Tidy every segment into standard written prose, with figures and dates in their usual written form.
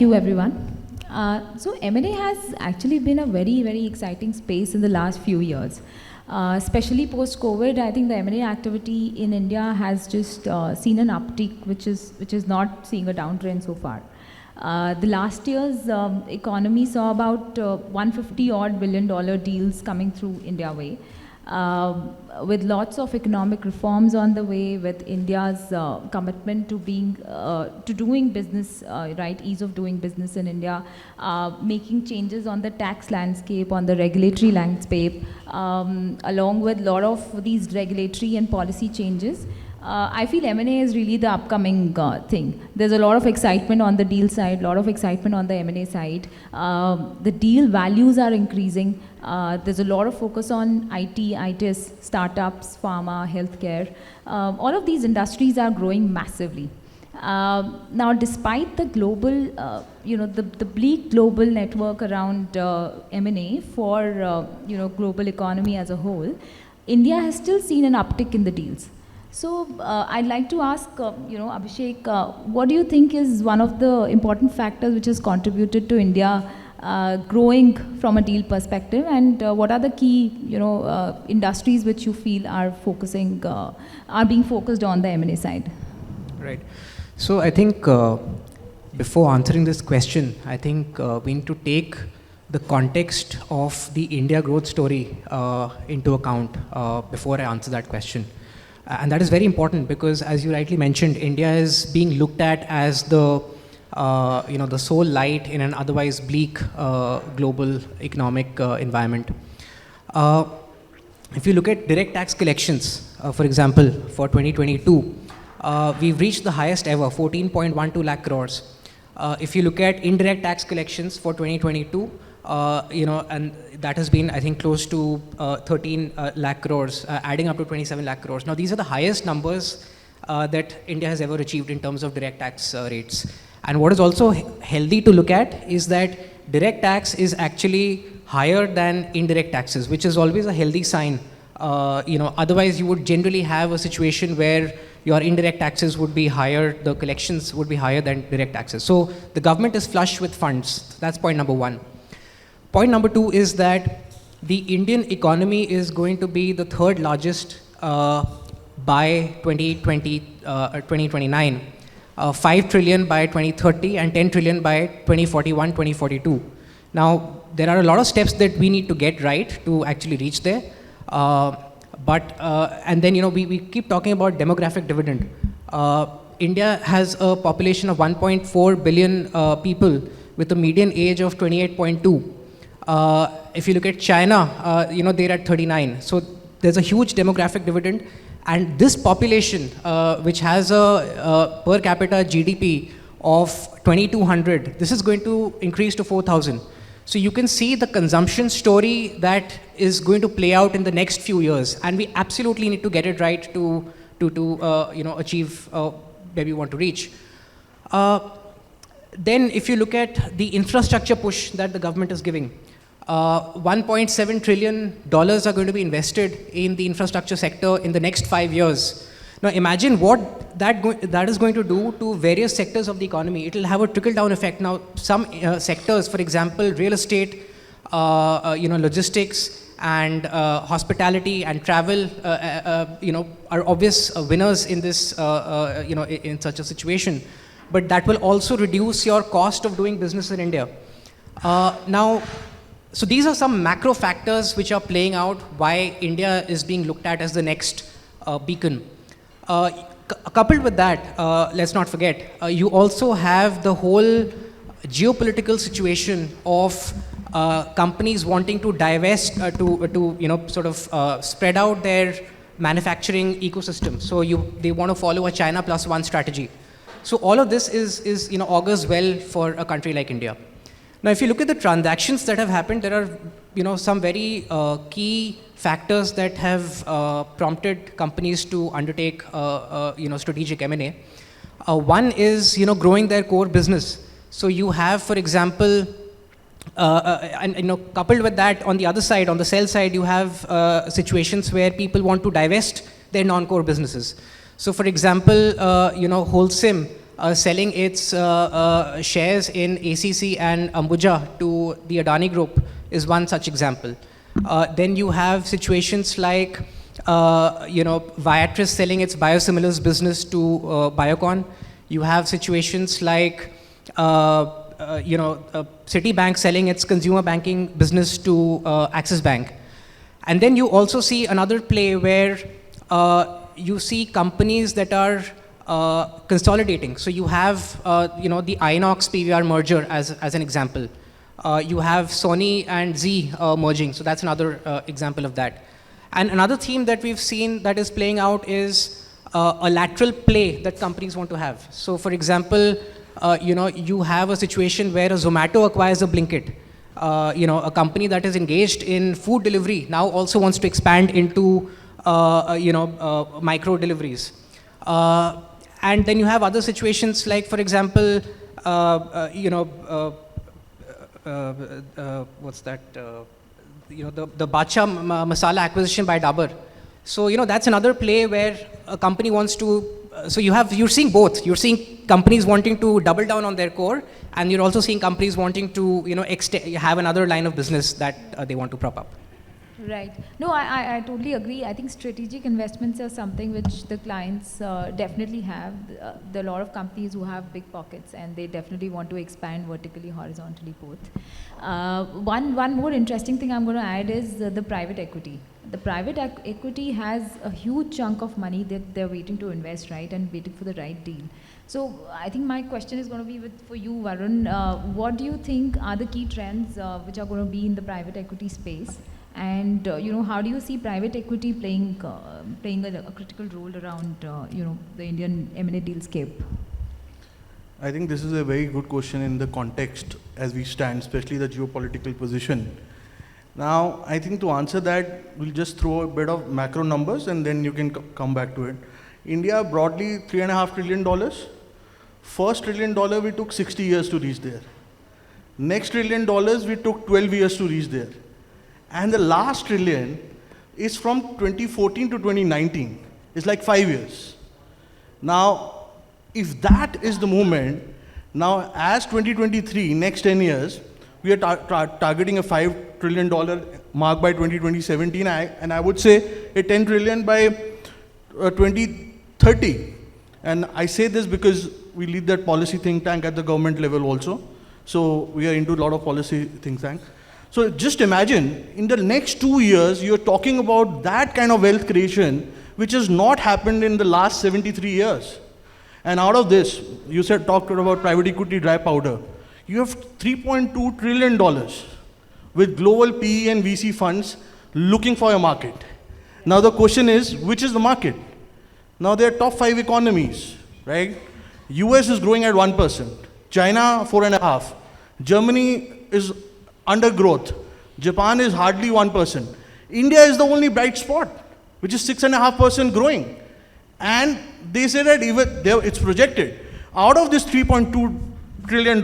Thank you, everyone. So M&A has actually been a very, very exciting space in the last few years. Especially post-COVID, I think the M&A activity in India has just seen an uptick, which is not seeing a downtrend so far. The last year's economy saw about 150 odd $1 billion deals coming through India way. With lots of economic reforms on the way, with India's commitment to doing business, right, ease of doing business in India, making changes on the tax landscape, on the regulatory landscape, along with a lot of these regulatory and policy changes. I feel M&A is really the upcoming thing. There's a lot of excitement on the deal side, a lot of excitement on the M&A side. The deal values are increasing. There's a lot of focus on IT, ITs, startups, pharma, healthcare. All of these industries are growing massively. Now, despite the global, the bleak global network around M&A for, global economy as a whole, India has still seen an uptick in the deals. So I'd like to ask, Abhishek, what do you think is one of the important factors which has contributed to India growing from a deal perspective, and what are the key, industries which you feel are being focused on the M&A side? Right. So I think before answering this question, I think we need to take the context of the India growth story into account before I answer that question. And that is very important because, as you rightly mentioned, India is being looked at as the sole light in an otherwise bleak global economic environment. If you look at direct tax collections, for example, for 2022, we've reached the highest ever, 14.12 lakh crores. If you look at indirect tax collections for 2022, and that has been, I think, close to 13 lakh crores, adding up to 27 lakh crores. Now, these are the highest numbers that India has ever achieved in terms of direct tax rates. And what is also healthy to look at is that direct tax is actually higher than indirect taxes, which is always a healthy sign. Otherwise you would generally have a situation where your indirect taxes would be higher, the collections would be higher than direct taxes. So the government is flush with funds. That's point number one. Point number two is that the Indian economy is going to be the third largest by 2029, 5 trillion by 2030 and 10 trillion by 2041, 2042. Now, there are a lot of steps that we need to get right to actually reach there. And then, we keep talking about demographic dividend. India has a population of 1.4 billion people with a median age of 28.2. If you look at China, they're at 39. So there's a huge demographic dividend. And this population, which has a per capita GDP of 2,200, this is going to increase to 4,000. So you can see the consumption story that is going to play out in the next few years. And we absolutely need to get it right to achieve where we want to reach. Then if you look at the infrastructure push that the government is giving, $1.7 trillion are going to be invested in the infrastructure sector in the next 5 years. Now imagine what that is going to do to various sectors of the economy. It will have a trickle-down effect. Now some sectors, for example, real estate, logistics, and hospitality and travel, are obvious winners in this, in such a situation. But that will also reduce your cost of doing business in India. So these are some macro factors which are playing out why India is being looked at as the next beacon. Coupled with that, let's not forget, you also have the whole geopolitical situation of companies wanting to divest, spread out their manufacturing ecosystem. So they want to follow a China plus one strategy. So all of this is augurs well for a country like India. Now, if you look at the transactions that have happened, there are, some very key factors that have prompted companies to undertake, strategic M&A. One is, growing their core business. So you have, for example, coupled with that, on the other side, on the sell side, you have situations where people want to divest their non-core businesses. So, for example, Wholesome selling its shares in ACC and Ambuja to the Adani Group is one such example. Then you have situations like, Viatris selling its biosimilars business to Biocon. You have situations like, Citibank selling its consumer banking business to Axis Bank. And then you also see another play where you see companies that are consolidating. So you have, the Inox PVR merger as an example. You have Sony and Z merging. So that's another example of that. And another theme that we've seen that is playing out is a lateral play that companies want to have. So for example, you have a situation where a Zomato acquires a Blinkit. A company that is engaged in food delivery now also wants to expand into, micro deliveries. And then you have other situations like, for example, what's that? The Bacha Masala acquisition by Dabur. So, that's another play where a company wants to, you're seeing both. You're seeing companies wanting to double down on their core, and you're also seeing companies wanting to, have another line of business that they want to prop up. Right. No, I totally agree. I think strategic investments are something which the clients definitely have. There are a lot of companies who have big pockets and they definitely want to expand vertically, horizontally, both. One more interesting thing I'm going to add is the private equity. The private equity has a huge chunk of money that they're waiting to invest, right, and waiting for the right deal. So I think my question is going to be for you, Varun. What do you think are the key trends which are going to be in the private equity space? And how do you see private equity playing a critical role around the Indian M&A dealscape? I think this is a very good question in the context as we stand, especially the geopolitical position. Now, I think to answer that, we'll just throw a bit of macro numbers and then you can come back to it. India broadly $3.5 trillion. First $1 trillion we took 60 years to reach there. Next $1 trillion we took 12 years to reach there. And the last trillion is from 2014 to 2019. It's like 5 years. Now, if that is the movement, now as 2023, next 10 years, we are targeting a $5 trillion mark by 2017, and I would say a 10 trillion by 2030. And I say this because we lead that policy think tank at the government level also. So we are into a lot of policy think tank. So just imagine, in the next 2 years, you're talking about that kind of wealth creation, which has not happened in the last 73 years. And out of this, you talked about private equity dry powder. You have $3.2 trillion with global PE and VC funds looking for a market. Now the question is, which is the market? Now there are top 5 economies, right? US is growing at 1%, China 4.5%, Germany is under growth. Japan is hardly 1%. India is the only bright spot, which is 6.5% growing. And they say that even it's projected. Out of this $3.2 trillion,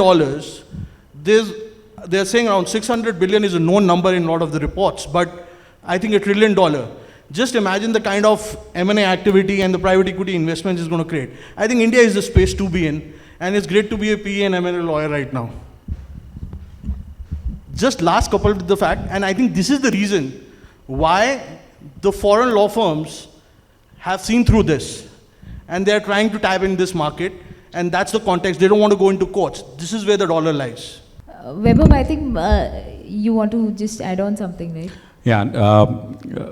they're saying around 600 billion is a known number in a lot of the reports, but I think $1 trillion. Just imagine the kind of M&A activity and the private equity investments is going to create. I think India is the space to be in, and it's great to be a PE and M&A lawyer right now. Just last coupled with the fact, and I think this is the reason why the foreign law firms have seen through this, and they're trying to tap in this market, and that's the context. They don't want to go into courts. This is where the dollar lies. Vaibhav, I think you want to just add on something, right? Yeah,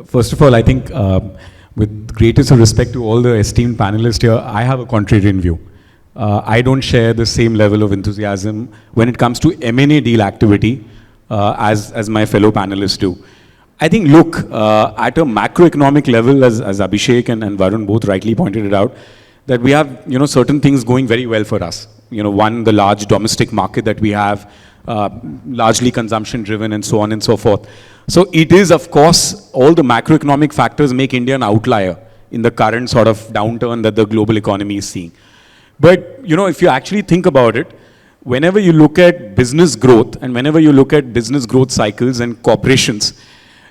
first of all, I think with greatest of respect to all the esteemed panelists here, I have a contrarian view. I don't share the same level of enthusiasm when it comes to M&A deal activity as my fellow panelists do. I think, look, at a macroeconomic level, as Abhishek and Varun both rightly pointed it out, that we have, certain things going very well for us. One, the large domestic market that we have, largely consumption driven and so on and so forth. So it is, of course, all the macroeconomic factors make India an outlier in the current sort of downturn that the global economy is seeing. But, if you actually think about it, whenever you look at business growth and whenever you look at business growth cycles and corporations,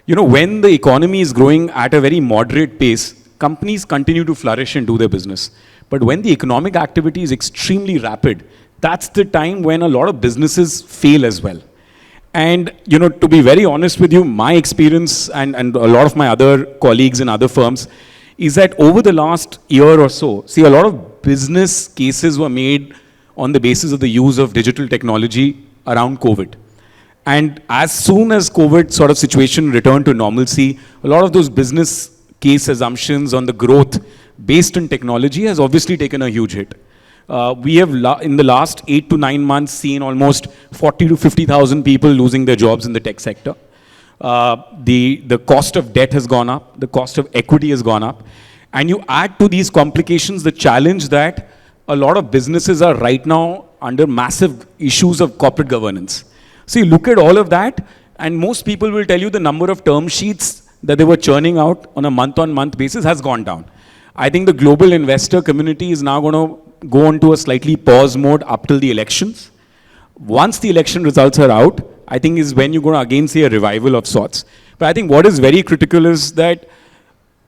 when the economy is growing at a very moderate pace, companies continue to flourish and do their business. But when the economic activity is extremely rapid, that's the time when a lot of businesses fail as well. And, you know, to be very honest with you, my experience and a lot of my other colleagues in other firms is that over the last year or so, see, a lot of business cases were made on the basis of the use of digital technology around COVID. And as soon as COVID sort of situation returned to normalcy, a lot of those business case assumptions on the growth based on technology has obviously taken a huge hit. We have, in the last 8 to 9 months, seen almost 40 to 50,000 people losing their jobs in the tech sector. The cost of debt has gone up, the cost of equity has gone up. And you add to these complications the challenge that a lot of businesses are right now under massive issues of corporate governance. So you look at all of that, and most people will tell you the number of term sheets that they were churning out on a month-on-month basis has gone down. I think the global investor community is now going to go into a slightly pause mode up till the elections. Once the election results are out, I think is when you're going to again see a revival of sorts. But I think what is very critical is that,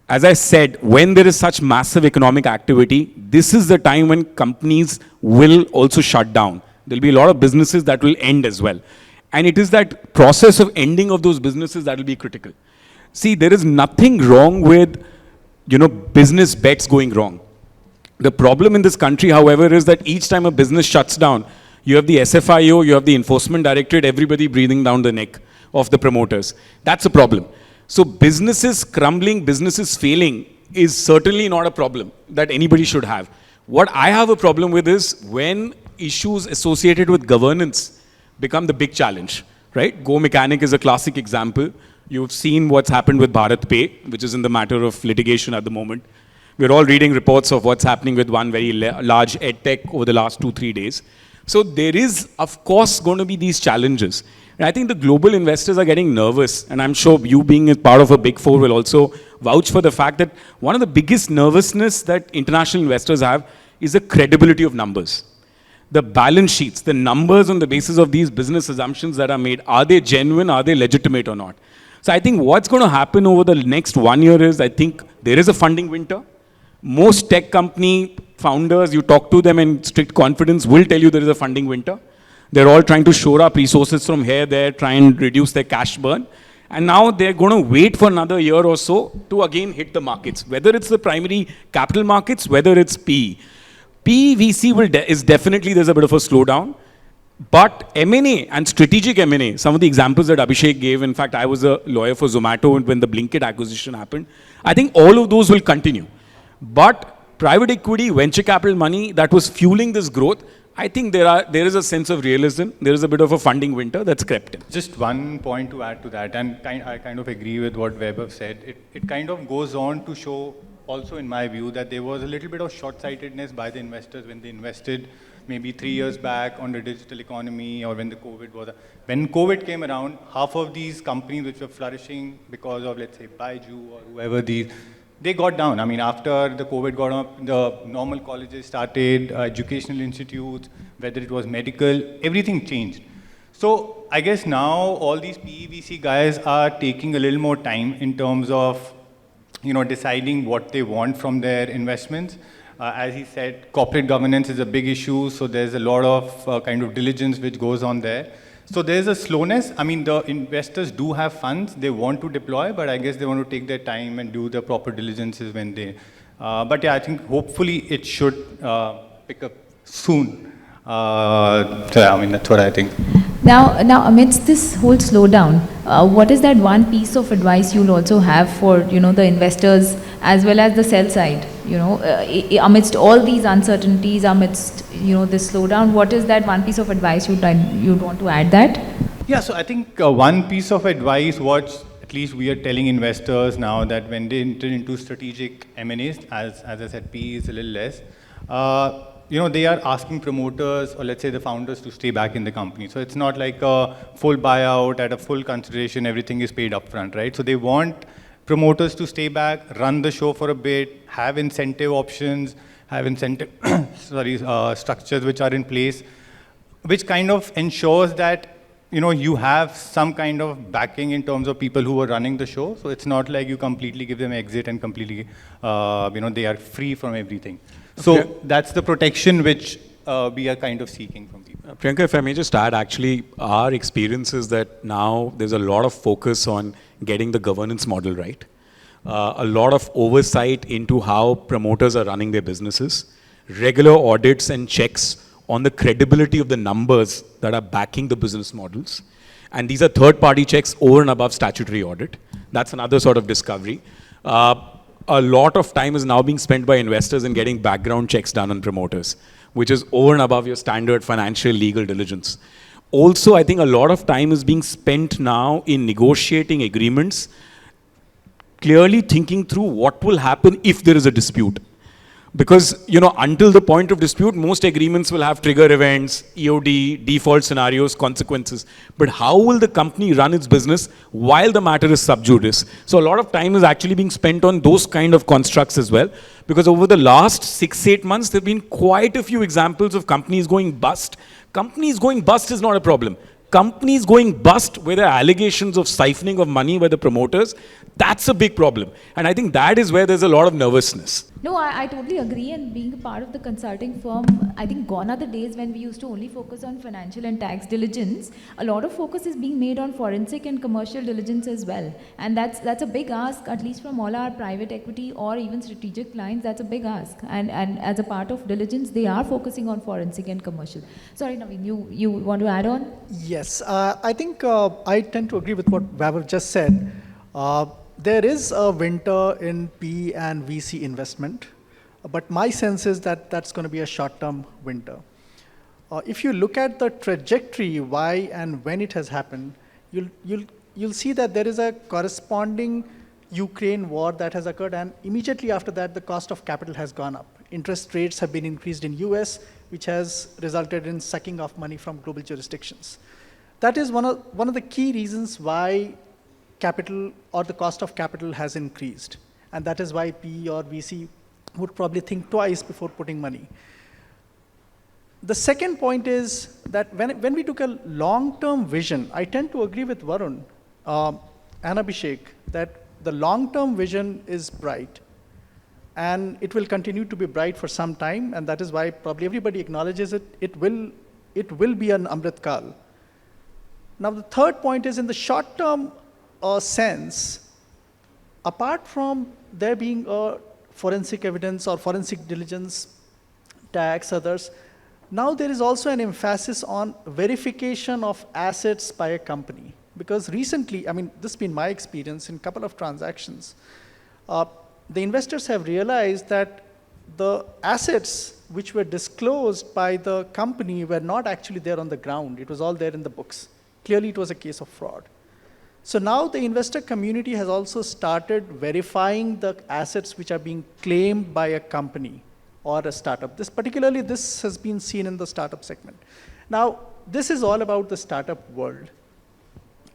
as I said, when there is such massive economic activity, this is the time when companies will also shut down. There'll be a lot of businesses that will end as well. And it is that process of ending of those businesses that will be critical. See, there is nothing wrong with, you know, business bets going wrong. The problem in this country, however, is that each time a business shuts down, you have the SFIO, you have the Enforcement Directorate, everybody breathing down the neck of the promoters. That's a problem. So businesses crumbling, businesses failing is certainly not a problem that anybody should have. What I have a problem with is when issues associated with governance become the big challenge, right? Go Mechanic is a classic example. You've seen what's happened with Bharat Pay, which is in the matter of litigation at the moment. We're all reading reports of what's happening with one very large edtech over the last 2-3 days. So there is, of course, going to be these challenges. And I think the global investors are getting nervous, and I'm sure you being a part of a big four will also vouch for the fact that one of the biggest nervousness that international investors have is the credibility of numbers. The balance sheets, the numbers on the basis of these business assumptions that are made, are they genuine, are they legitimate or not? So I think what's going to happen over the next 1 year is, I think there is a funding winter. Most tech company founders, you talk to them in strict confidence, will tell you there is a funding winter. They're all trying to shore up resources from here, there, try and reduce their cash burn. And now they're going to wait for another year or so to again hit the markets, whether it's the primary capital markets, whether it's PE. PE/VC is definitely, there's a bit of a slowdown. But M&A and strategic M&A, some of the examples that Abhishek gave, in fact, I was a lawyer for Zomato when the Blinkit acquisition happened. I think all of those will continue. But private equity, venture capital money that was fueling this growth, I think there is a sense of realism. There is a bit of a funding winter that's crept in. Just one point to add to that, and I kind of agree with what Vaibhav said. It kind of goes on to show, also in my view, that there was a little bit of short-sightedness by the investors when they invested maybe 3 years back on the digital economy, or when the COVID was. When COVID came around, half of these companies which were flourishing because of, let's say, Bajaj or whoever they got down. I mean, after the COVID got up, the normal colleges started, educational institutes, whether it was medical, everything changed. So I guess now all these PE/VC guys are taking a little more time in terms of, you know, deciding what they want from their investments. As he said, corporate governance is a big issue, so there's a lot of kind of diligence which goes on there. So there's a slowness. I mean, the investors do have funds, they want to deploy, but I guess they want to take their time and do the proper diligences when they... but yeah, I think hopefully it should pick up soon. So yeah, I mean, that's what I think. Now, amidst this whole slowdown, what is that one piece of advice you'll also have for, you know, the investors as well as the sell side? You know, amidst all these uncertainties, amidst, you know, this slowdown, what is that one piece of advice you'd want to add that? Yeah, so I think one piece of advice, what at least we are telling investors now, that when they enter into strategic M&As, as I said, PE is a little less, you know, they are asking promoters, or let's say the founders, to stay back in the company. So it's not like a full buyout at a full consideration, everything is paid upfront, right? So they want promoters to stay back, run the show for a bit, have incentive options, have incentive structures which are in place, which kind of ensures that, you know, you have some kind of backing in terms of people who are running the show. So it's not like you completely give them exit and completely, you know, they are free from everything. So that's the protection which we are kind of seeking from people. Priyanka, if I may just add, actually, our experience is that now there's a lot of focus on getting the governance model right. A lot of oversight into how promoters are running their businesses, regular audits and checks on the credibility of the numbers that are backing the business models. And these are third-party checks over and above statutory audit. That's another sort of discovery. A lot of time is now being spent by investors in getting background checks done on promoters, which is over and above your standard financial legal diligence. Also, I think a lot of time is being spent now in negotiating agreements, clearly thinking through what will happen if there is a dispute. Because, until the point of dispute, most agreements will have trigger events, EOD, default scenarios, consequences. But how will the company run its business while the matter is sub judice? So a lot of time is actually being spent on those kind of constructs as well. Because over the last 6-8 months, there have been quite a few examples of companies going bust. Companies going bust is not a problem. Companies going bust where there are allegations of siphoning of money by the promoters, that's a big problem. And I think that is where there's a lot of nervousness. No, I totally agree. And being a part of the consulting firm, I think gone are the days when we used to only focus on financial and tax diligence. A lot of focus is being made on forensic and commercial diligence as well. And that's a big ask, at least from all our private equity or even strategic clients. That's a big ask. And as a part of diligence, they are focusing on forensic and commercial. Sorry, Navin, you want to add on? Yes, I think I tend to agree with what Vaibhav just said. There is a winter in P and VC investment, but my sense is that that's going to be a short-term winter. If you look at the trajectory, why and when it has happened, you'll see that there is a corresponding Ukraine war that has occurred, and immediately after that, the cost of capital has gone up. Interest rates have been increased in US, which has resulted in sucking off money from global jurisdictions. That is one of the key reasons why capital or the cost of capital has increased. And that is why PE or VC would probably think twice before putting money. The second point is that when we took a long-term vision, I tend to agree with Varun and Abhishek that the long-term vision is bright. And it will continue to be bright for some time, and that is why probably everybody acknowledges it. It will be an Amrit Kal. Now the third point is in the short-term sense, apart from there being a forensic evidence or forensic diligence, tax, others, now there is also an emphasis on verification of assets by a company. Because recently, I mean, this has been my experience in a couple of transactions, the investors have realized that the assets which were disclosed by the company were not actually there on the ground. It was all there in the books. Clearly, it was a case of fraud. So now the investor community has also started verifying the assets which are being claimed by a company or a startup. This has been seen in the startup segment. Now, this is all about the startup world.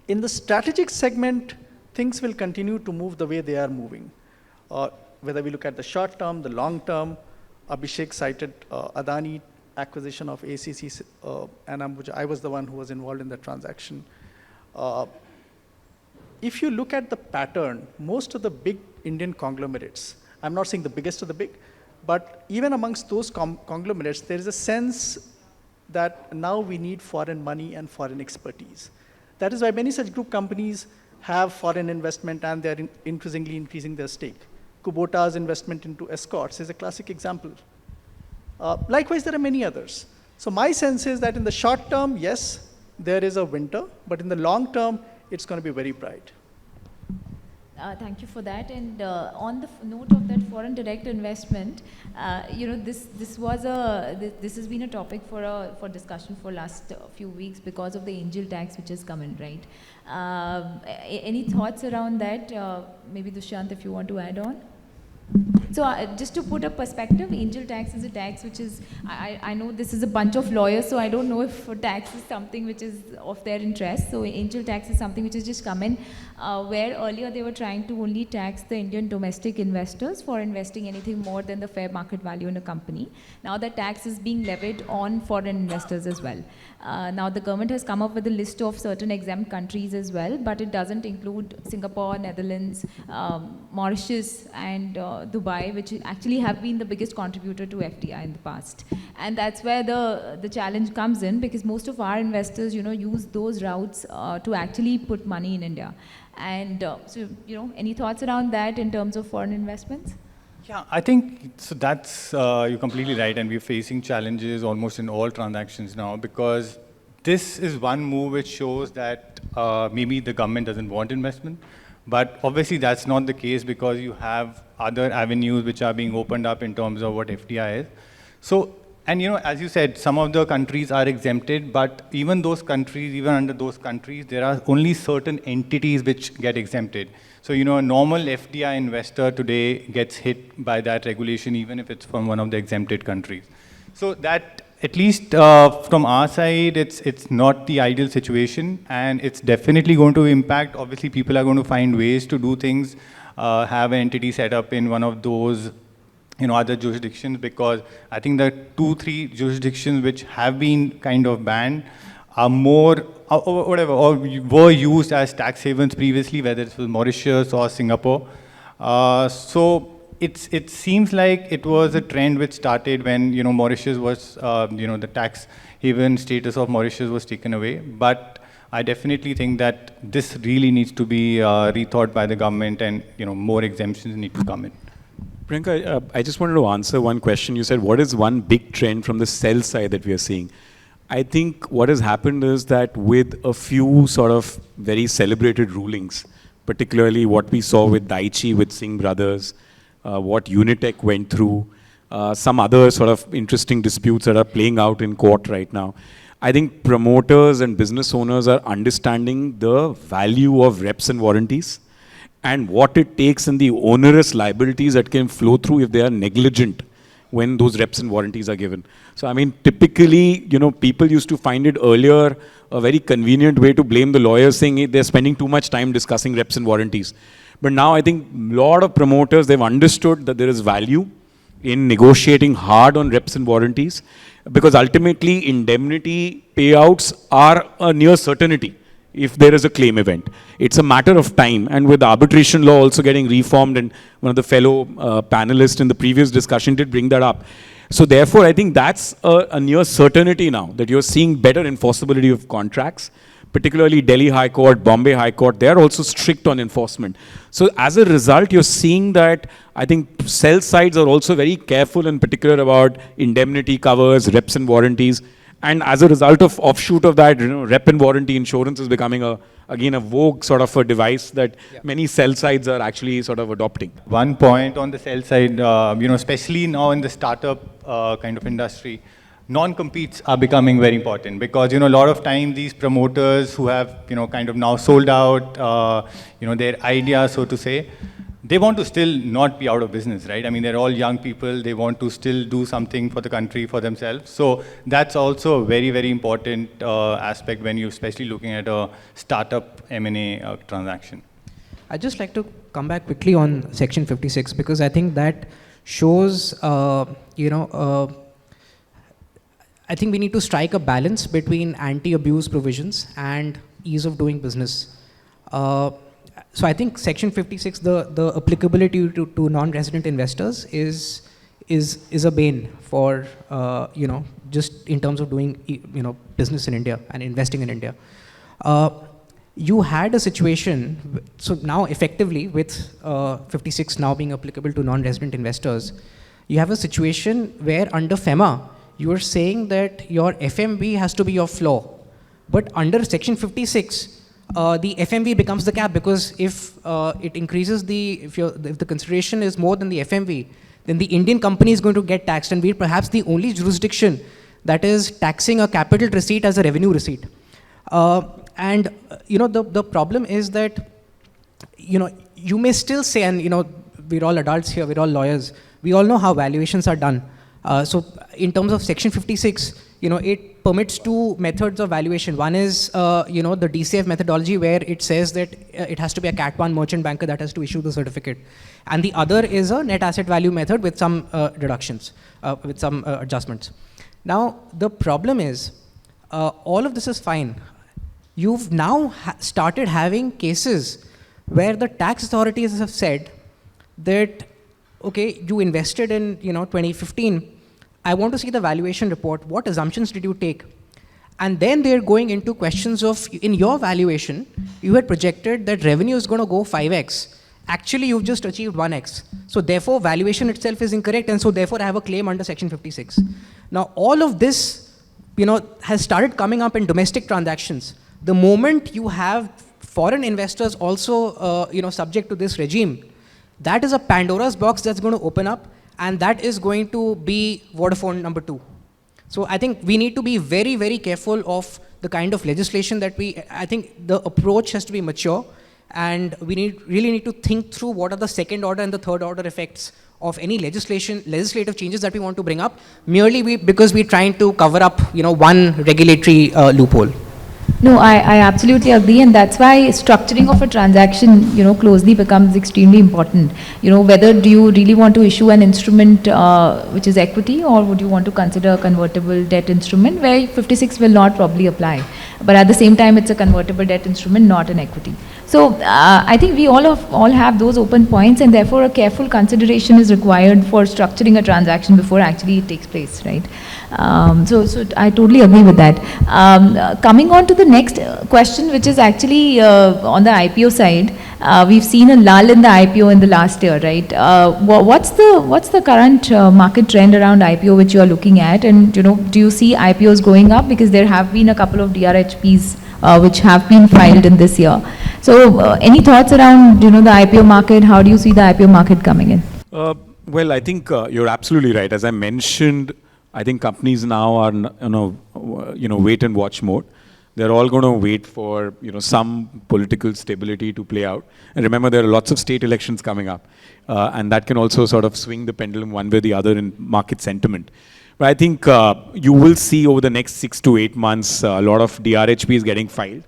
In the strategic segment, things will continue to move the way they are moving. Whether we look at the short term, the long term, Abhishek cited Adani acquisition of ACC and Ambuja. I was the one who was involved in that transaction. If you look at the pattern, most of the big Indian conglomerates, I'm not saying the biggest of the big, but even amongst those conglomerates, there is a sense that now we need foreign money and foreign expertise. That is why many such group companies have foreign investment and they're increasingly increasing their stake. Kubota's investment into escorts is a classic example. Likewise, there are many others. So my sense is that in the short term, yes, there is a winter, but in the long term, it's going to be very bright. Thank you for that. And on the note of that foreign direct investment, this has been a topic for discussion for last few weeks because of the angel tax which has come in, right? Any thoughts around that? Maybe Dushyant, if you want to add on. So just to put a perspective, angel tax is a tax which is, I know this is a bunch of lawyers, so I don't know if tax is something which is of their interest. So angel tax is something which has just come in, where earlier they were trying to only tax the Indian domestic investors for investing anything more than the fair market value in a company. Now that tax is being levied on foreign investors as well. Now the government has come up with a list of certain exempt countries as well, but it doesn't include Singapore, Netherlands, Mauritius, and Dubai, which actually have been the biggest contributor to FDI in the past. And that's where the challenge comes in, because most of our investors, use those routes to actually put money in India. And so, any thoughts around that in terms of foreign investments? Yeah, I think so. That's you're completely right, and we're facing challenges almost in all transactions now, because this is one move which shows that maybe the government doesn't want investment, but obviously that's not the case, because you have other avenues which are being opened up in terms of what FDI is. So, and as you said, some of the countries are exempted, but even those countries, even under those countries, there are only certain entities which get exempted. So, a normal FDI investor today gets hit by that regulation, even if it's from one of the exempted countries. So that, at least from our side, it's not the ideal situation, and it's definitely going to impact. Obviously, people are going to find ways to do things, have an entity set up in one of those other jurisdictions, because I think the 2-3 jurisdictions which have been kind of banned are more, or whatever, or were used as tax havens previously, whether it was Mauritius or Singapore. So it seems like it was a trend which started when, Mauritius was, the tax haven status of Mauritius was taken away. But I definitely think that this really needs to be rethought by the government, and, more exemptions need to come in. Priyanka, I just wanted to answer one question. You said, what is one big trend from the sell side that we are seeing? I think what has happened is that with a few sort of very celebrated rulings, particularly what we saw with Daiichi, with Singh brothers, what Unitech went through, some other sort of interesting disputes that are playing out in court right now. I think promoters and business owners are understanding the value of reps and warranties, and what it takes and the onerous liabilities that can flow through if they are negligent when those reps and warranties are given. So, I mean, typically, people used to find it earlier a very convenient way to blame the lawyers, saying, hey, they're spending too much time discussing reps and warranties. But now I think a lot of promoters, they've understood that there is value in negotiating hard on reps and warranties, because ultimately indemnity payouts are a near certainty if there is a claim event. It's a matter of time, and with arbitration law also getting reformed, and one of the fellow panelists in the previous discussion did bring that up. So therefore, I think that's a near certainty now, that you're seeing better enforceability of contracts, particularly Delhi High Court, Bombay High Court, they're also strict on enforcement. So as a result, you're seeing that I think sell sides are also very careful in particular about indemnity covers, reps and warranties. And as a result of offshoot of that, rep and warranty insurance is becoming again a vogue sort of a device that many sell sides are actually sort of adopting. One point on the sell side, especially now in the startup kind of industry, non-competes are becoming very important, because, a lot of times these promoters who have, kind of now sold out, their idea, so to say, they want to still not be out of business, right? I mean, they're all young people. They want to still do something for the country, for themselves. So that's also a very, very important aspect when you're especially looking at a startup M&A transaction. I'd just like to come back quickly on Section 56, because I think that shows, I think we need to strike a balance between anti-abuse provisions and ease of doing business. So I think Section 56, the applicability to non-resident investors is a bane for, just in terms of doing, business in India and investing in India. You had a situation, so now effectively with 56 now being applicable to non-resident investors, you have a situation where under FEMA, you are saying that your FMV has to be your floor. But under Section 56, the FMV becomes the cap, because if it increases if the consideration is more than the FMV, then the Indian company is going to get taxed, and we're perhaps the only jurisdiction that is taxing a capital receipt as a revenue receipt. The problem is that, you may still say, and we're all adults here, we're all lawyers, we all know how valuations are done. So in terms of Section 56, it permits two methods of valuation. One is, the DCF methodology, where it says that it has to be a Cat 1 merchant banker that has to issue the certificate. And the other is a net asset value method with some deductions, with some adjustments. Now, the problem is, all of this is fine. You've now started having cases where the tax authorities have said that okay, you invested in, 2015. I want to see the valuation report. What assumptions did you take? And then they're going into questions of, in your valuation, you had projected that revenue is going to go 5x. Actually, you've just achieved 1x. So therefore, valuation itself is incorrect, and so therefore, I have a claim under Section 56. Now, all of this, has started coming up in domestic transactions. The moment you have foreign investors also, subject to this regime, that is a Pandora's box that's going to open up, and that is going to be Vodafone number 2. So I think we need to be very, very careful of the kind of legislation that I think the approach has to be mature, and we really need to think through what are the second order and the third order effects of any legislative changes that we want to bring up, merely because we're trying to cover up, one regulatory loophole. No, I absolutely agree, and that's why structuring of a transaction, closely becomes extremely important. Whether do you really want to issue an instrument which is equity, or would you want to consider a convertible debt instrument where 56 will not probably apply, but at the same time it's a convertible debt instrument, not an equity. So I think we all have those open points, and therefore a careful consideration is required for structuring a transaction before actually it takes place, right? So I totally agree with that. Coming on to the next question, which is actually on the IPO side, we've seen a lull in the IPO in the last year, right? What's the current market trend around IPO which you are looking at, and do you see IPOs going up, because there have been a couple of DRHPs which have been filed in this year? So any thoughts around the IPO market? How do you see the IPO market coming in? Well, I think you're absolutely right. As I mentioned, I think companies now are wait and watch mode. They're all going to wait for some political stability to play out. And remember, there are lots of state elections coming up, and that can also sort of swing the pendulum one way or the other in market sentiment. But I think you will see over the next 6 to 8 months a lot of DRHPs getting filed,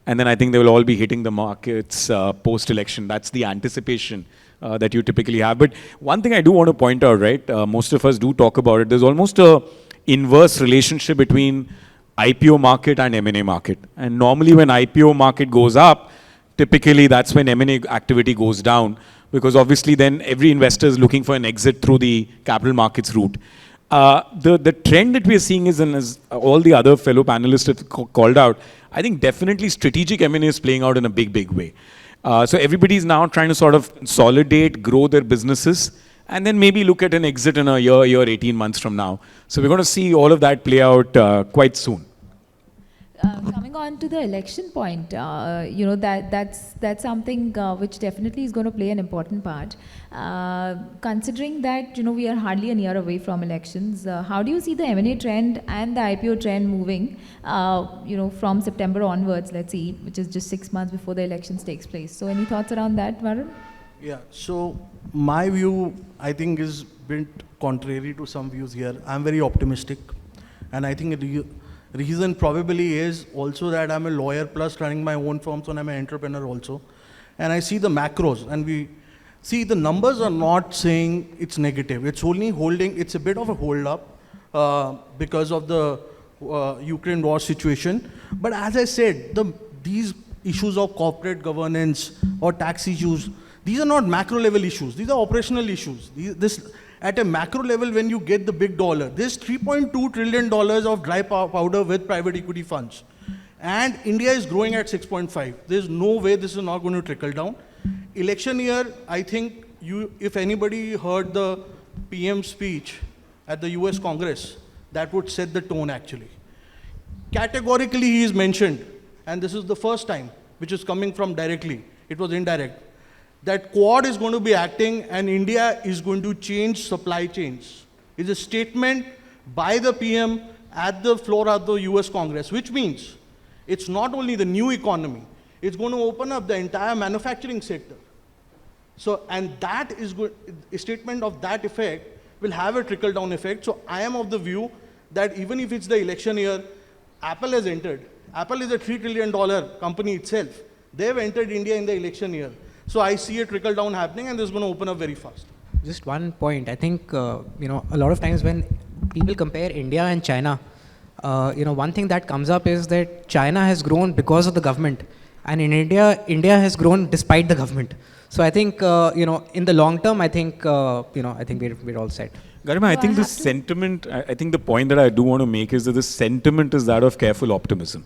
and then I think they will all be hitting the markets post-election. That's the anticipation that you typically have. But one thing I do want to point out, right? Most of us do talk about it. There's almost a inverse relationship between IPO market and M&A market. And normally when IPO market goes up, typically that's when M&A activity goes down, because obviously then every investor is looking for an exit through the capital markets route. The trend that we are seeing is, and as all the other fellow panelists have called out, I think definitely strategic M&A is playing out in a big, big way. So everybody's now trying to sort of consolidate, grow their businesses, and then maybe look at an exit in a year, 18 months from now. So we're going to see all of that play out quite soon. Coming on to the election point, that's something which definitely is going to play an important part. Considering that we are hardly a year away from elections, how do you see the M&A trend and the IPO trend moving? From September onwards, let's see, which is just 6 months before the elections takes place. So, any thoughts around that, Varun? Yeah. So my view, I think, is bit contrary to some views here. I'm very optimistic, and I think reason probably is also that I'm a lawyer plus running my own firm, so I'm an entrepreneur also. And I see the macros, and we see the numbers are not saying it's negative. It's only holding, it's a bit of a hold up because of the Ukraine war situation. But as I said, these issues of corporate governance or tax issues, these are not macro level issues. These are operational issues. At a macro level, when you get the big dollar, there's $3.2 trillion of dry powder with private equity funds. And India is growing at 6.5. There's no way this is not going to trickle down. Election year, I think if anybody heard the PM speech at the US Congress, that would set the tone actually. Categorically, he is mentioned, and this is the first time, which is coming from directly. It was indirect. That Quad is going to be acting and India is going to change supply chains. It's a statement by the PM at the floor of the US Congress, which means it's not only the new economy, it's going to open up the entire manufacturing sector. So, and that is good, a statement of that effect will have a trickle-down effect. So I am of the view that even if it's the election year, Apple has entered. Apple is a $3 trillion company itself. They've entered India in the election year. So I see a trickle down happening, and this is going to open up very fast. Just one point. I think, a lot of times when people compare India and China, one thing that comes up is that China has grown because of the government. And in India, India has grown despite the government. So I think, in the long term, I think, I think we're all set. Garima, I So think I the have to- sentiment, I think the point that I do want to make is that the sentiment is that of careful optimism.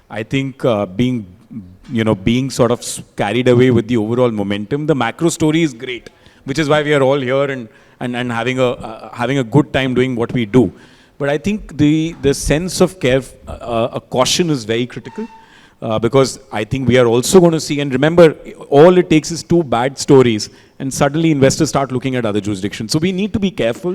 I think being sort of carried away with the overall momentum, the macro story is great, which is why we are all here and having a good time doing what we do. But I think the sense of a caution is very critical. Because I think we are also going to see, and remember, all it takes is 2 bad stories, and suddenly investors start looking at other jurisdictions. So we need to be careful.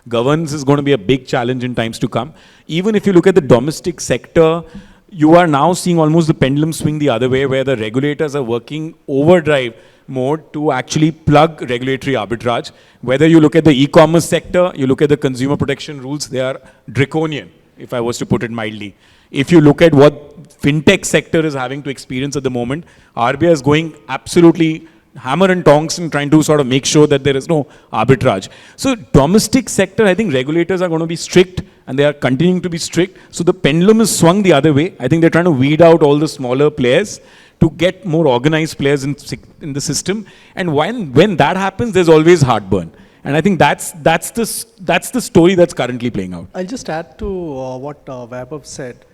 Governance is going to be a big challenge in times to come. Even if you look at the domestic sector, you are now seeing almost the pendulum swing the other way, where the regulators are working overdrive mode to actually plug regulatory arbitrage. Whether you look at the e-commerce sector, you look at the consumer protection rules, they are draconian, if I was to put it mildly. If you look at what fintech sector is having to experience at the moment, RBI is going absolutely hammer and tongs and trying to sort of make sure that there is no arbitrage. So domestic sector, I think regulators are going to be strict, and they are continuing to be strict. So the pendulum is swung the other way. I think they're trying to weed out all the smaller players to get more organized players in the system. And when that happens, there's always heartburn. And I think that's the story that's currently playing out. I'll just add to what Vaibhav said.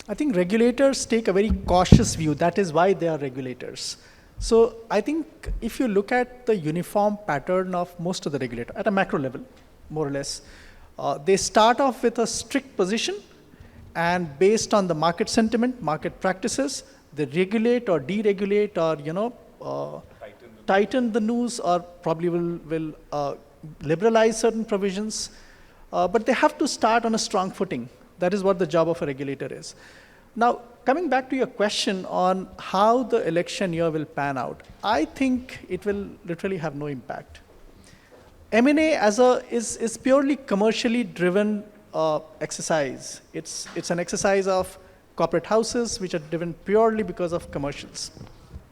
I think regulators take a very cautious view. That is why they are regulators. So I think if you look at the uniform pattern of most of the regulators at a macro level, more or less, they start off with a strict position, and based on the market sentiment, market practices, they regulate or deregulate or tighten the noose, or probably will liberalize certain provisions. But they have to start on a strong footing. That is what the job of a regulator is. Now, coming back to your question on how the election year will pan out, I think it will literally have no impact. M&A is purely commercially driven exercise. It's an exercise of corporate houses which are driven purely because of commercials.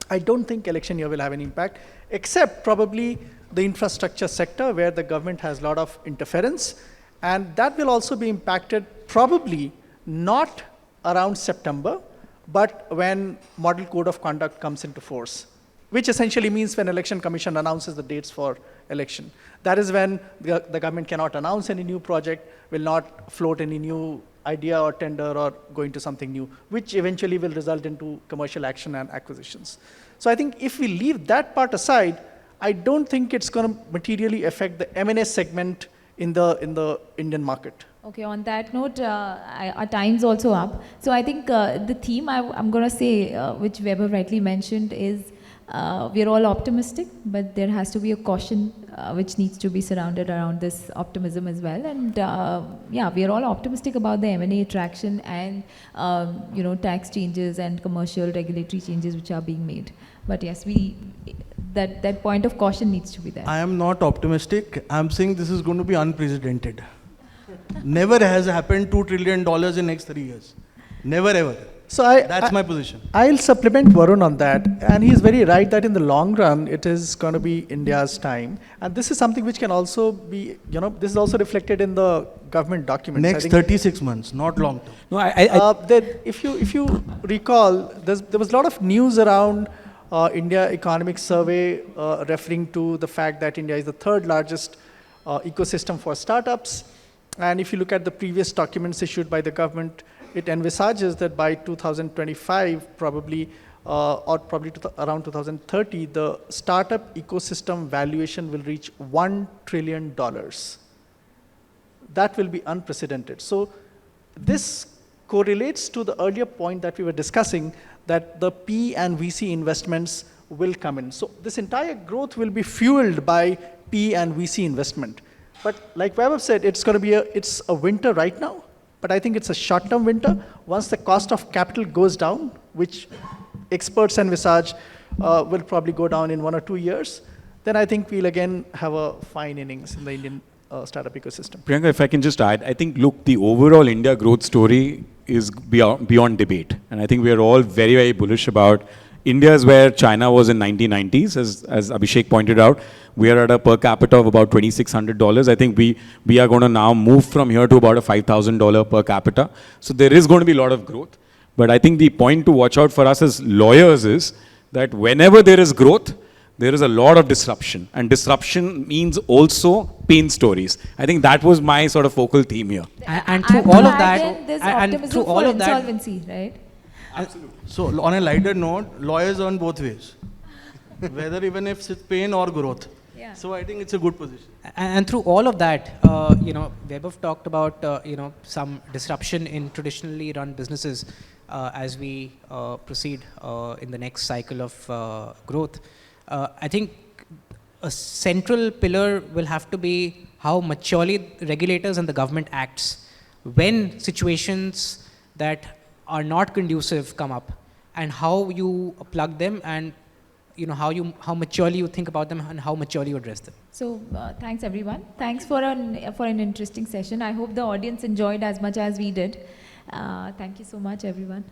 I don't think election year will have any impact, except probably the infrastructure sector, where the government has a lot of interference, and that will also be impacted probably not around September, but when Model Code of Conduct comes into force, which essentially means when Election Commission announces the dates for election. That is when the government cannot announce any new project, will not float any new idea or tender or go into something new, which eventually will result into commercial action and acquisitions. So I think if we leave that part aside, I don't think it's going to materially affect the M&A segment in the Indian market. Okay, on that note, our time's also up. So I think the theme I'm going to say, which Vaibhav rightly mentioned, is we're all optimistic, but there has to be a caution which needs to be surrounded around this optimism as well. And yeah, we're all optimistic about the M&A attraction and tax changes and commercial regulatory changes which are being made. But yes, that point of caution needs to be there. I am not optimistic. I'm saying this is going to be unprecedented. Never has happened $2 trillion in next 3 years. Never ever. So That's my position. I'll supplement Varun on that, and he's very right that in the long run, it is going to be India's time. And this is something which can also be, this is also reflected in the government documents. Next 36 months, not long term. No, if you recall, there was a lot of news around India Economic Survey referring to the fact that India is the third largest ecosystem for startups. And if you look at the previous documents issued by the government, it envisages that by 2025, probably, around 2030, the startup ecosystem valuation will reach $1 trillion. That will be unprecedented. So this correlates to the earlier point that we were discussing, that the P and VC investments will come in. So this entire growth will be fueled by P and VC investment. But like Vaibhav said, it's going to be it's a winter right now, but I think it's a short-term winter. Once the cost of capital goes down, which experts envisage will probably go down in 1 or 2 years, then I think we'll again have a fine innings in the Indian startup ecosystem. Priyanka, if I can just add, I think, look, the overall India growth story is beyond debate. And I think we are all very, very bullish about India is where China was in 1990s, as Abhishek pointed out. We are at a per capita of about $2,600. I think we are going to now move from here to about a $5,000 per capita. So there is going to be a lot of growth. But I think the point to watch out for us as lawyers is that whenever there is growth, there is a lot of disruption. And disruption means also pain stories. I think that was my sort of focal theme here. And through all of that, there's and optimism through all for of that, insolvency, right? So on a lighter note, lawyers earn both ways, whether even if it's pain or growth. Yeah. So I think it's a good position. and through all of that, Vaibhav talked about, some disruption in traditionally run businesses as we proceed in the next cycle of growth. I think a central pillar will have to be how maturely regulators and the government acts when situations that are not conducive come up, and how you plug them, and how maturely you think about them and how maturely you address them. So thanks everyone. Thanks for an interesting session. I hope the audience enjoyed as much as we did. Thank you so much everyone.